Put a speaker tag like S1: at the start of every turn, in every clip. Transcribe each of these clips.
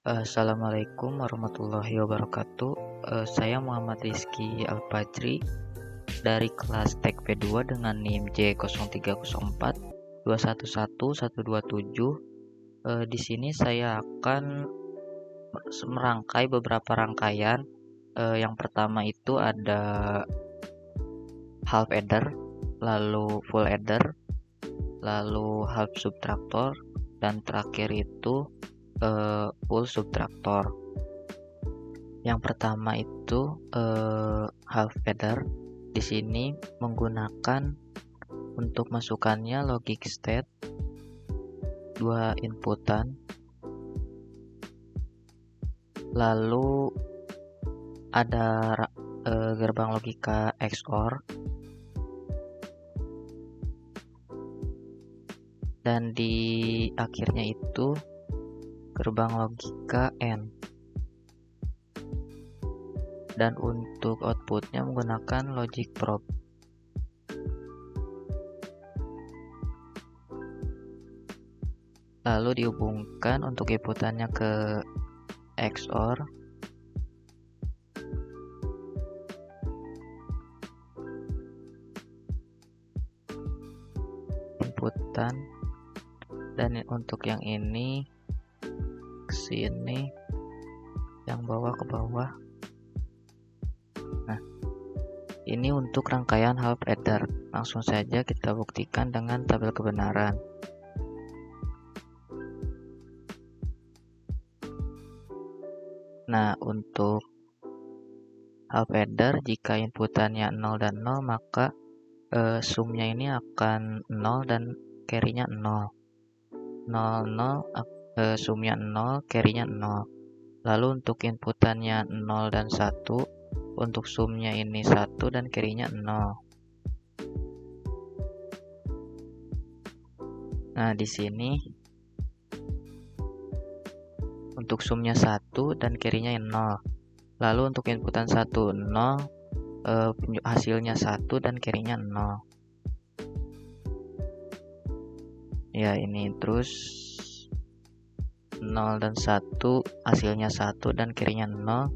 S1: Assalamualaikum warahmatullahi wabarakatuh. Saya Muhammad Rizky Al-Fajri dari kelas TEK P2 dengan NIM J0304 211127. Di sini saya akan merangkai beberapa rangkaian. Yang pertama itu ada half adder, lalu full adder, lalu half subtractor, dan terakhir itu full subtractor. Yang pertama itu half adder. Di sini menggunakan untuk masukannya logic state 2 inputan, lalu ada gerbang logika XOR, dan di akhirnya itu gerbang logika AND. Dan untuk outputnya menggunakan logic probe. Lalu dihubungkan untuk inputannya ke XOR, inputan, dan untuk yang ini ke sini, yang bawah ke bawah. Nah, ini untuk rangkaian half adder. Langsung saja kita buktikan dengan tabel kebenaran. Nah, untuk half adder, jika inputannya 0 dan 0, maka sumnya ini akan 0 dan carry-nya 0. 0, 0, sumnya 0, carry-nya 0. Lalu untuk inputannya 0 dan 1, untuk sumnya ini 1 dan carry-nya 0. Nah, di sini untuk sumnya 1 dan carry-nya 0. Lalu untuk inputan 1, 0, hasilnya 1 dan carry-nya 0. Ya, ini terus 0 dan 1, hasilnya 1 dan carry-nya 0.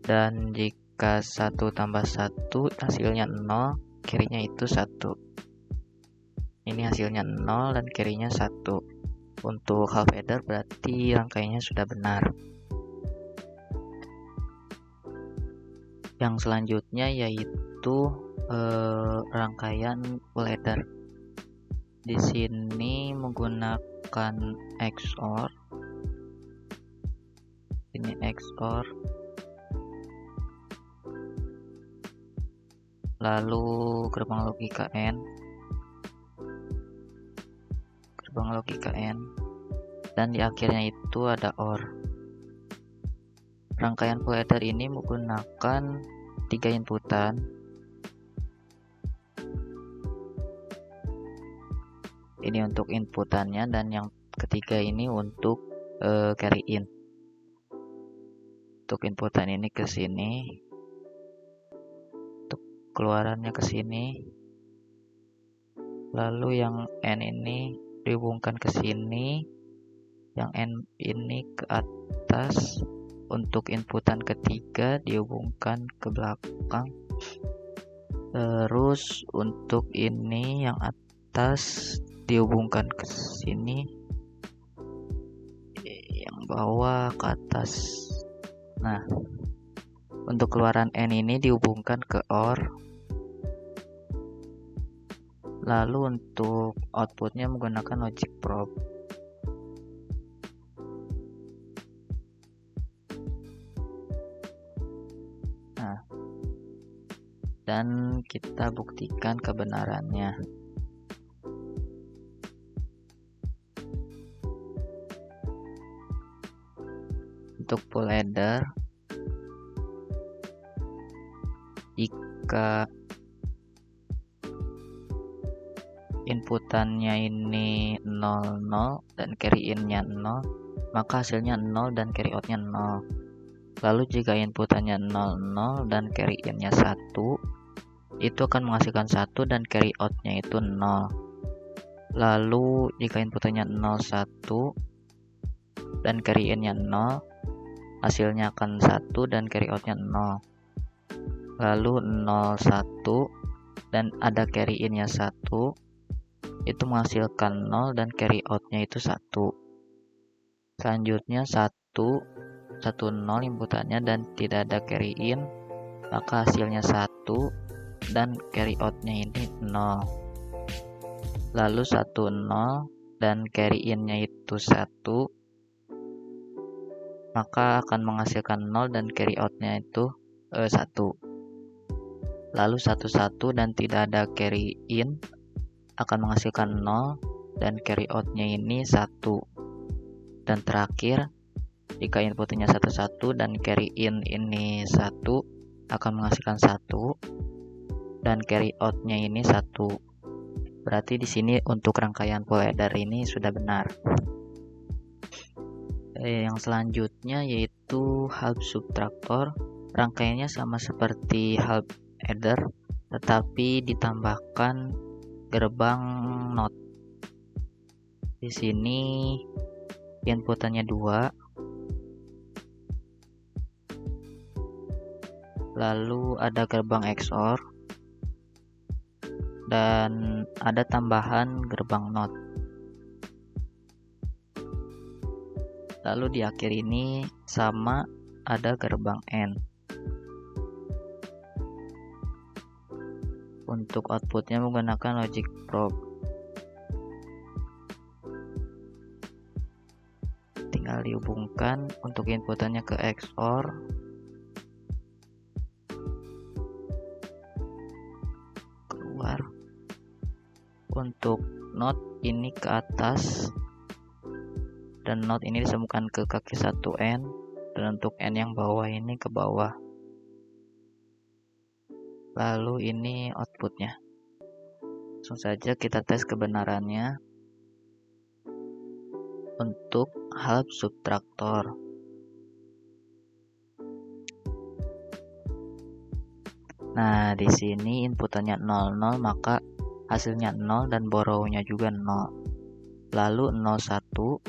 S1: Dan jika 1 tambah 1, hasilnya 0, carry-nya itu 1. Ini hasilnya 0 dan carry-nya 1. Untuk half adder berarti rangkaiannya sudah benar. Yang selanjutnya yaitu rangkaian full adder. Di sini menggunakan XOR. Ini XOR. Lalu gerbang logika AND. Gerbang logika AND. Dan di akhirnya itu ada OR. Rangkaian full adder ini menggunakan 3 inputan. Ini untuk inputannya, dan yang ketiga ini untuk carry in. Untuk inputan ini ke sini, untuk keluarannya ke sini. Lalu yang N ini dihubungkan ke sini, yang N ini ke atas. Untuk inputan ketiga dihubungkan ke belakang. Terus untuk ini yang atas dihubungkan ke sini, yang bawah ke atas. Nah, untuk keluaran N ini dihubungkan ke OR. Lalu untuk outputnya menggunakan logic probe. Nah, dan kita buktikan kebenarannya. Untuk full adder, jika inputannya ini 0, 0 dan carry in-nya 0, maka hasilnya 0 dan carry out-nya 0. Lalu jika inputannya 0, 0 dan carry in-nya 1, itu akan menghasilkan 1 dan carry out-nya itu 0. Lalu jika inputannya 0, 1 dan carry in-nya 0, hasilnya akan 1 dan carry outnya 0. Lalu 0 1 dan ada carry innya 1, itu menghasilkan 0 dan carry outnya itu 1. Selanjutnya 1 0 inputannya dan tidak ada carry in, maka hasilnya 1 dan carry outnya ini 0. Lalu 1 0 dan carry innya itu 1, maka akan menghasilkan 0 dan carry outnya itu 1. Lalu 1 1 dan tidak ada carry in akan menghasilkan 0 dan carry outnya ini 1. Dan terakhir, jika inputnya 1 1 dan carry in ini 1, akan menghasilkan 1 dan carry outnya ini 1. Berarti di sini untuk rangkaian full adder ini sudah benar. Yang selanjutnya yaitu half subtractor. Rangkaiannya sama seperti half adder, tetapi ditambahkan gerbang NOT. Di sini inputannya 2. Lalu ada gerbang XOR dan ada tambahan gerbang NOT. Lalu di akhir ini sama ada gerbang AND. Untuk outputnya menggunakan logic probe. Tinggal dihubungkan untuk inputannya ke XOR. Untuk NOT ini ke atas dan NOT ini disambungkan ke kaki 1N, dan untuk N yang bawah ini ke bawah. Lalu ini outputnya. Langsung saja kita tes kebenarannya untuk half subtractor. Nah, di sini inputannya 00, maka hasilnya 0 dan borrow-nya juga 0. Lalu 01,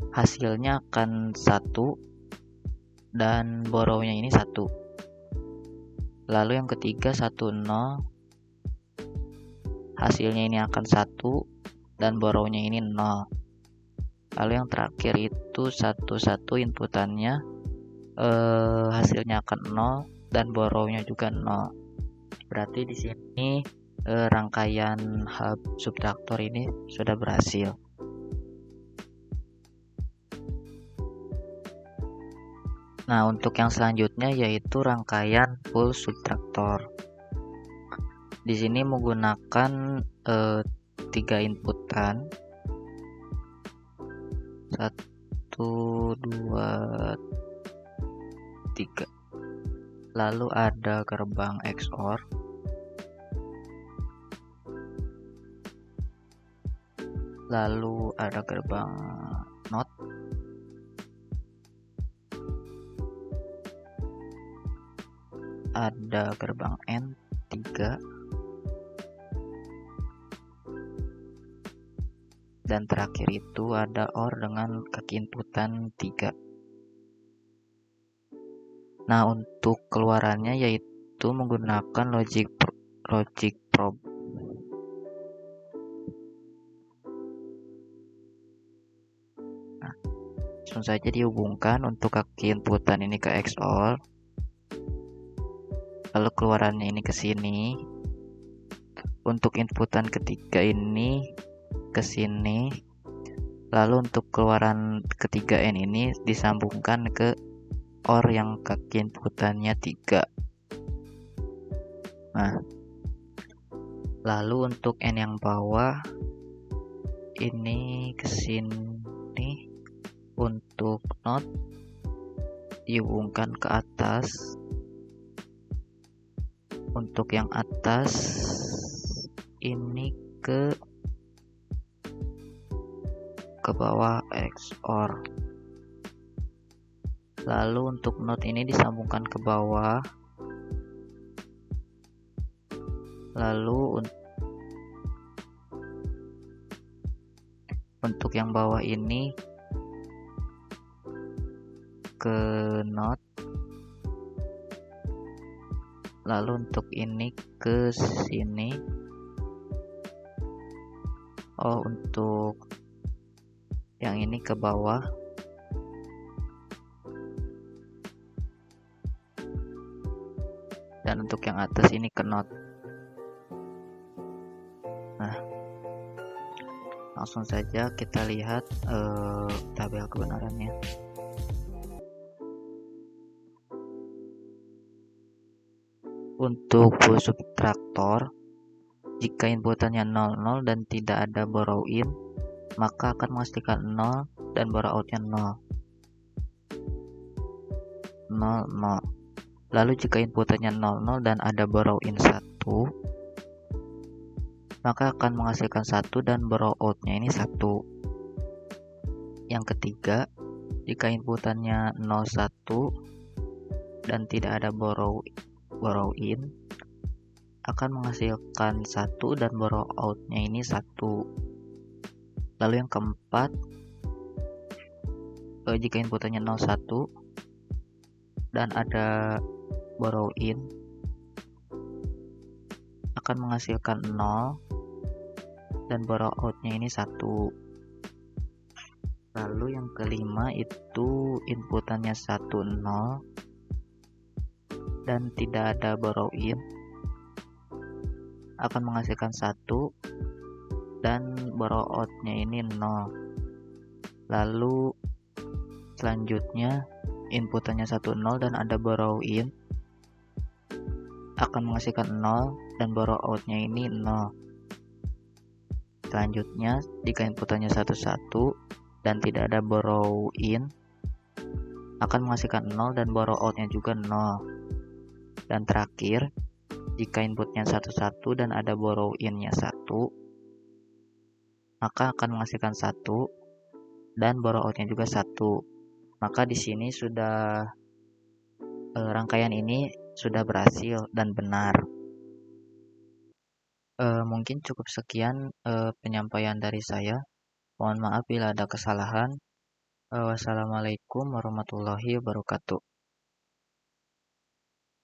S1: hasilnya akan 1 dan borrow-nya ini 1. Lalu yang ketiga 10, hasilnya ini akan 1 dan borrow-nya ini 0. Lalu yang terakhir itu 11 inputannya hasilnya akan 0 dan borrow-nya juga 0. Berarti di sini rangkaian half subtractor ini sudah berhasil. Nah, untuk yang selanjutnya yaitu rangkaian full subtractor. Di sini menggunakan 3 inputan. 1 2 3. Lalu ada gerbang XOR. Lalu ada gerbang NOT. Ada gerbang AND 3. Dan terakhir itu ada OR dengan kaki inputan 3. Nah, untuk keluarannya yaitu menggunakan logic probe. Nah, langsung saja dihubungkan untuk kaki inputan ini ke XOR. Lalu keluarannya ini ke sini. Untuk inputan ketiga ini ke sini. Lalu untuk keluaran ketiga N ini disambungkan ke OR yang kaki inputannya 3. Nah, lalu untuk N yang bawah ini ke sini. Untuk NOT dihubungkan ke atas. Untuk yang atas ini ke bawah XOR. Lalu untuk NOT ini disambungkan ke bawah. Lalu untuk yang bawah ini ke not, lalu untuk ini ke sini. Oh, untuk yang ini ke bawah, dan untuk yang atas ini ke not. Nah, langsung saja kita lihat tabel kebenarannya. Untuk full subtraktor, jika inputannya 00 dan tidak ada borrow in, maka akan menghasilkan 0 dan borrow outnya 0. 0. Lalu jika inputannya 00 dan ada borrow in 1, maka akan menghasilkan 1 dan borrow outnya ini 1. Yang ketiga, jika inputannya 01 dan tidak ada borrow in, akan menghasilkan 1 dan borrow outnya ini 1. Lalu yang keempat, jika inputannya 01 dan ada borrow in, akan menghasilkan 0 dan borrow outnya ini 1. Lalu yang kelima itu inputannya 10 dan tidak ada borrow in, akan menghasilkan 1 dan borrow outnya ini 0. Lalu selanjutnya inputannya 10 dan ada borrow in, akan menghasilkan 0 dan borrow outnya ini 0. Selanjutnya jika inputannya 11 dan tidak ada borrow in, akan menghasilkan 0 dan borrow outnya juga 0. Dan terakhir, jika inputnya 11 dan ada borrow in-nya 1, maka akan menghasilkan 1 dan borrow outnya juga 1. Maka di sini sudah rangkaian ini sudah berhasil dan benar. Mungkin cukup sekian penyampaian dari saya. Mohon maaf bila ada kesalahan. Wassalamualaikum warahmatullahi wabarakatuh.